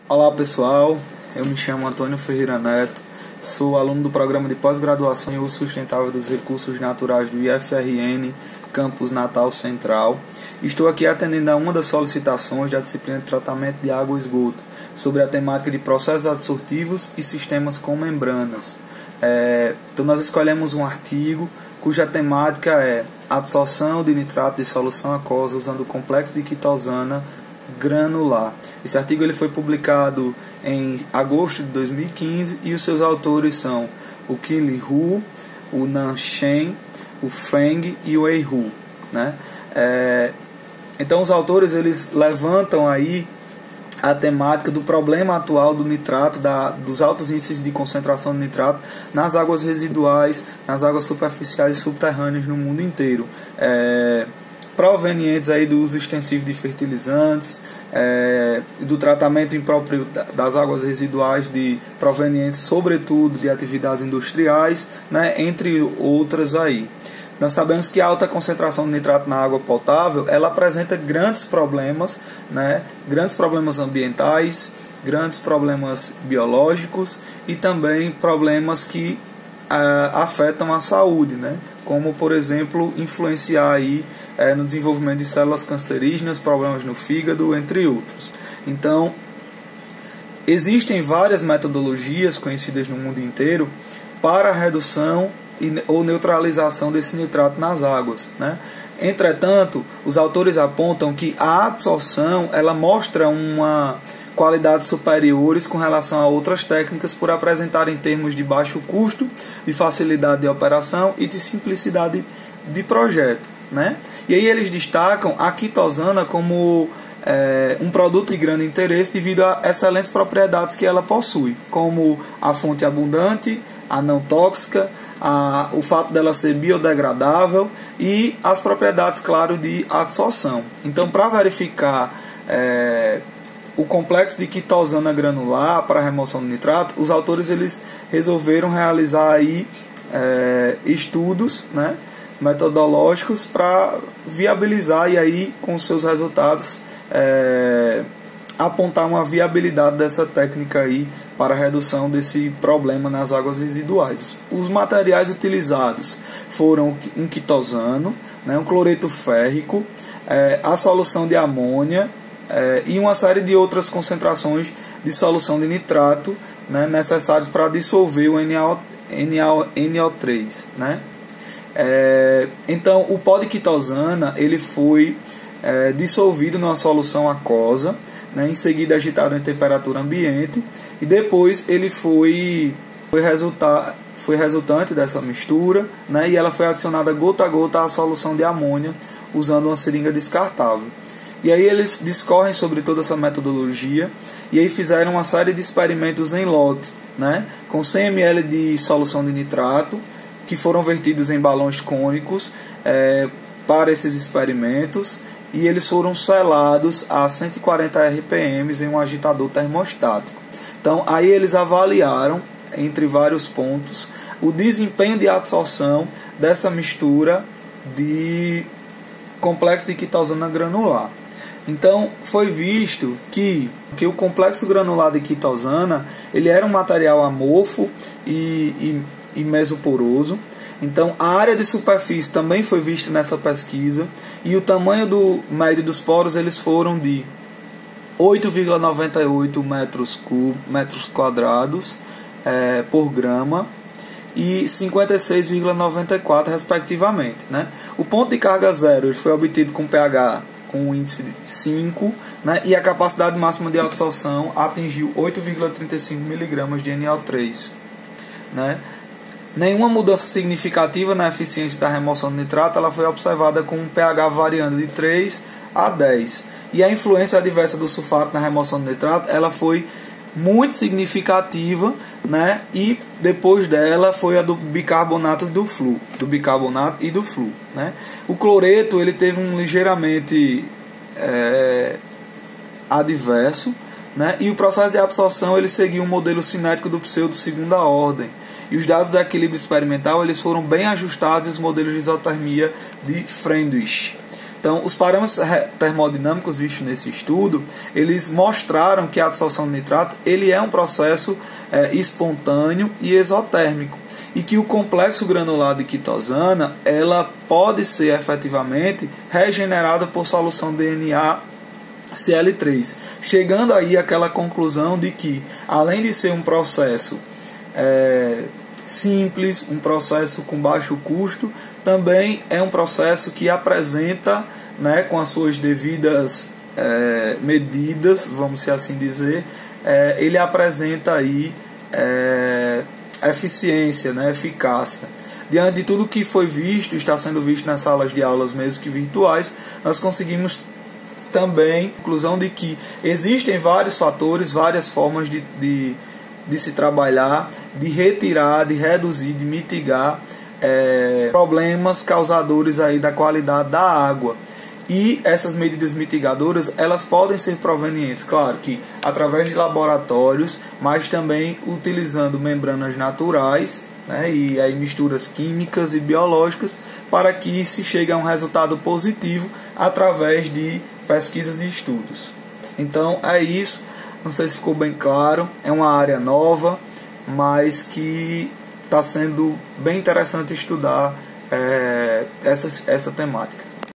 Olá pessoal, eu me chamo Antônio Ferreira Neto, sou aluno do programa de pós-graduação em uso sustentável dos recursos naturais do IFRN, Campus Natal Central. Estou aqui atendendo a uma das solicitações da disciplina de tratamento de água e esgoto, sobre a temática de processos adsortivos e sistemas com membranas. Então nós escolhemos um artigo cuja temática é adsorção de nitrato de solução aquosa usando o complexo de quitosana granular. Esse artigo ele foi publicado em agosto de 2015 e os seus autores são o Qi Hu, o Nan Shen, o Feng e o Wei Hu, né? Então os autores eles levantam aí a temática do problema atual do nitrato, dos altos índices de concentração de nitrato nas águas residuais, nas águas superficiais e subterrâneas no mundo inteiro, provenientes aí do uso extensivo de fertilizantes, do tratamento impróprio das águas residuais, provenientes sobretudo de atividades industriais, né, entre outras aí. Nós sabemos que a alta concentração de nitrato na água potável ela apresenta grandes problemas, né, grandes problemas ambientais, grandes problemas biológicos e também problemas que afetam a saúde, né, como por exemplo influenciar aí no desenvolvimento de células cancerígenas, problemas no fígado, entre outros. Então, existem várias metodologias conhecidas no mundo inteiro para a redução ou neutralização desse nitrato nas águas, né? Entretanto, os autores apontam que a adsorção ela mostra uma qualidades superiores com relação a outras técnicas por apresentarem termos de baixo custo, de facilidade de operação e de simplicidade de projeto, né? E aí eles destacam a quitosana como um produto de grande interesse devido a excelentes propriedades que ela possui, como a fonte abundante, a não tóxica, o fato dela ser biodegradável e as propriedades, claro, de adsorção. Então, para verificar o complexo de quitosana granular para a remoção do nitrato, os autores eles resolveram realizar aí, estudos, né, metodológicos para viabilizar e aí, com seus resultados, apontar uma viabilidade dessa técnica aí para a redução desse problema nas águas residuais. Os materiais utilizados foram um quitosano, né, um cloreto férrico, a solução de amônia e uma série de outras concentrações de solução de nitrato, né, necessários para dissolver o NO3, né? Então o pó de quitosana ele foi dissolvido numa solução aquosa, né, em seguida agitado em temperatura ambiente e depois ele foi resultante dessa mistura, né, e ela foi adicionada gota a gota à solução de amônia usando uma seringa descartável. E aí eles discorrem sobre toda essa metodologia e aí fizeram uma série de experimentos em lote, né, com 100 ml de solução de nitrato que foram vertidos em balões cônicos para esses experimentos. E eles foram selados a 140 RPM em um agitador termostático. Então, aí eles avaliaram, entre vários pontos, o desempenho de adsorção dessa mistura de complexo de quitosana granular. Então, foi visto que o complexo granular de quitosana ele era um material amorfo e mesoporoso. Então, a área de superfície também foi vista nessa pesquisa e o tamanho médio dos poros eles foram de 8,98 metros quadrados por grama e 56,94 respectivamente, né? O ponto de carga zero ele foi obtido com pH com índice de 5, né? E a capacidade máxima de absorção atingiu 8,35 mg de NO3, né? Nenhuma mudança significativa na eficiência da remoção de nitrato ela foi observada com um pH variando de 3 a 10. E a influência adversa do sulfato na remoção de nitrato ela foi muito significativa, né? E depois dela foi a do bicarbonato e do flúor, né? O cloreto ele teve um ligeiramente adverso, né? E o processo de absorção ele seguiu um modelo cinético do pseudo segunda ordem. E os dados do equilíbrio experimental eles foram bem ajustados aos modelos de isotermia de Friedrich. Então, os parâmetros termodinâmicos vistos nesse estudo, eles mostraram que a adsorção de nitrato ele é um processo espontâneo e exotérmico, e que o complexo granular de quitosana ela pode ser efetivamente regenerada por solução de NaCl3, chegando aí àquela conclusão de que, além de ser um processo simples, um processo com baixo custo, também é um processo que apresenta, né, com as suas devidas medidas, vamos assim dizer, ele apresenta aí eficiência, né, eficácia. Diante de tudo que foi visto, está sendo visto nas salas de aulas mesmo que virtuais, nós conseguimos também a conclusão de que existem vários fatores, várias formas de se trabalhar, de retirar, de reduzir, de mitigar problemas causadores aí da qualidade da água. E essas medidas mitigadoras, elas podem ser provenientes, claro que através de laboratórios, mas também utilizando membranas naturais, né, e aí misturas químicas e biológicas, para que se chegue a um resultado positivo através de pesquisas e estudos. Então é isso, não sei se ficou bem claro, é uma área nova, mas que está sendo bem interessante estudar essa temática.